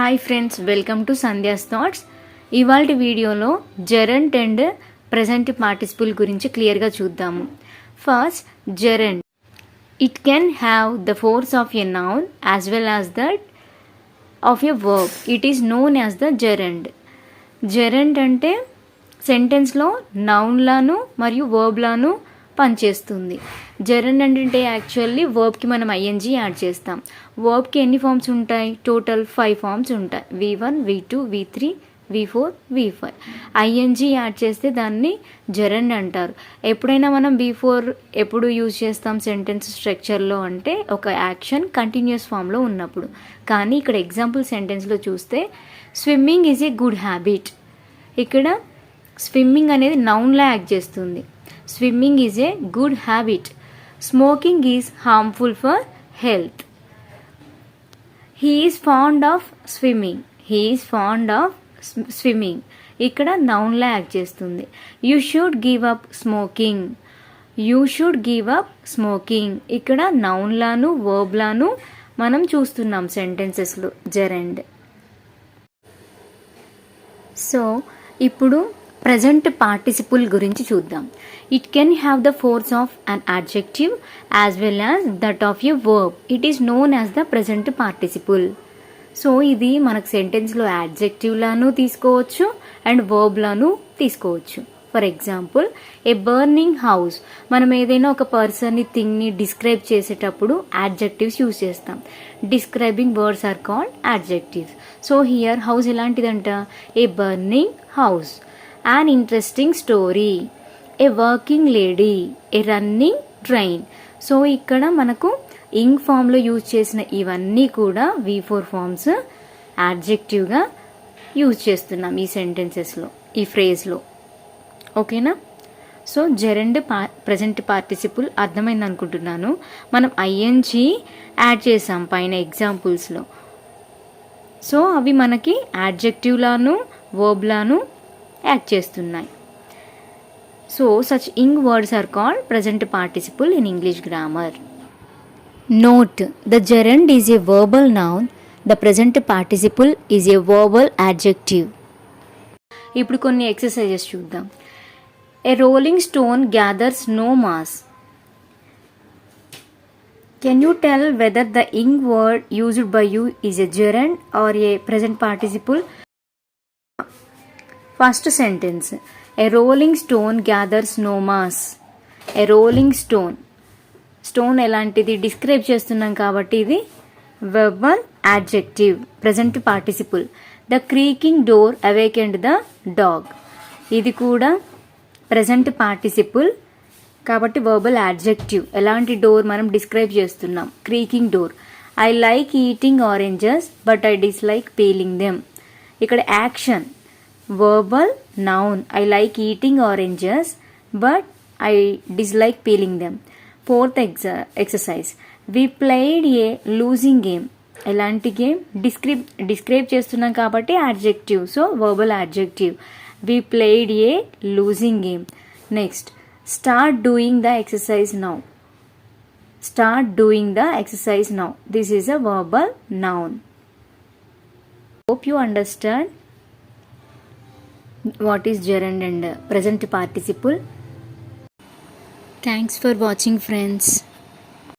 Hi friends, welcome to Sandhya's thoughts. ఇవాల్టి వీడియోలో gerund and present participle గురించి క్లియర్గా చూద్దాము. First, gerund. It can have the force of a noun as well as that of a verb. It is known as the gerund. Gerund అంటే సెంటెన్స్లో నౌన్లను మరియు వర్బ్లను పనిచేస్తుంది. జెరంట్ అంటే యాక్చువల్లీ వర్బ్కి మనం ఐఎన్జీ యాడ్ చేస్తాం. వర్బ్కి ఎన్ని ఫామ్స్ ఉంటాయి? టోటల్ 5 ఫామ్స్ ఉంటాయి. V1, V2, V3, V4, V5. ING add చేస్తే దాన్ని జెరంట్ అంటారు. ఎప్పుడైనా మనం V4 ఎప్పుడు యూజ్ చేస్తాం సెంటెన్స్ స్ట్రక్చర్లో అంటే ఒక యాక్షన్ కంటిన్యూస్ ఫామ్లో ఉన్నప్పుడు. కానీ ఇక్కడ ఎగ్జాంపుల్ సెంటెన్స్లో చూస్తే swimming is a good habit. ఇక్కడ స్విమ్మింగ్ అనేది నౌన్లా యాక్ట్ చేస్తుంది. Swimming is a good habit. Smoking is harmful for health. He is fond of swimming. He is fond of swimming ఇక్కడ నౌన్లా యాక్ట్ చేస్తుంది. You should give up smoking. You should give up smoking ఇక్కడ నౌన్లాను వర్బ్లాను మనం చూస్తున్నాం సెంటెన్సెస్లో జెరంట్. So ఇప్పుడు present participle గురించి చూద్దాం. It can have the force of an adjective as well as that of a verb. It is known as the present participle. So ఇది మనకు సెంటెన్స్లో యాడ్జెక్టివ్లను తీసుకోవచ్చు అండ్ వర్బ్లను తీసుకోవచ్చు. For example, a burning house. మనం ఏదైనా ఒక పర్సన్ని థింగ్ని డిస్క్రైబ్ చేసేటప్పుడు యాడ్జెక్టివ్స్ యూజ్ చేస్తాం. Describing words are called adjectives. So here house ఎలాంటిదంట? A burning house. an interesting story, a working lady, a running train. సో ఇక్కడ మనకు ఇంగ్ ఫామ్లో యూజ్ చేసిన ఇవన్నీ కూడా V4 ఫామ్స్ యాడ్జెక్టివ్గా యూజ్ చేస్తున్నాం ఈ సెంటెన్సెస్లో, ఈ ఫ్రేజ్లో. ఓకేనా? సో జెరంట్ ప్రజెంట్ పార్టిసిపుల్ అర్థమైంది అనుకుంటున్నాను. మనం ఐఎన్జీ యాడ్ చేసాం పైన ఎగ్జాంపుల్స్లో. సో అవి మనకి యాడ్జెక్టివ్లాను వర్బ్లాను యాక్ట్ చేస్తున్నాయి. So such ing words are called present participle in English grammar. Note, the gerund is a verbal noun. The present participle is a verbal adjective. ఇప్పుడు కొన్ని ఎక్సర్సైజెస్ చూద్దాం. A rolling stone gathers no moss. Can you tell whether the ing word used by you is a gerund or a present participle? First sentence, a rolling stone gathers no mass. A rolling stone. Stone ఎలాంటిది describe చేస్తున్నాం కాబట్టి ఇది verbal adjective, present participle. The creaking door awakened the dog. ఇది కూడా present participle కాబట్టి verbal adjective. ఎలాంటి door మనం describe చేస్తున్నాం? Creaking door. I like eating oranges but I dislike peeling them. ఇక్కడ action verbal noun. I like eating oranges but I dislike peeling them. Fourth exercise, we played a losing game. ఎలాంటి game? Describe చేస్తున్నాం కాబట్టి adjective, so verbal adjective. We played a losing game. Next, start doing the exercise now. Start doing the exercise now. This is a verbal noun. Hope you understand what is gerund and present participle. Thanks for watching, friends.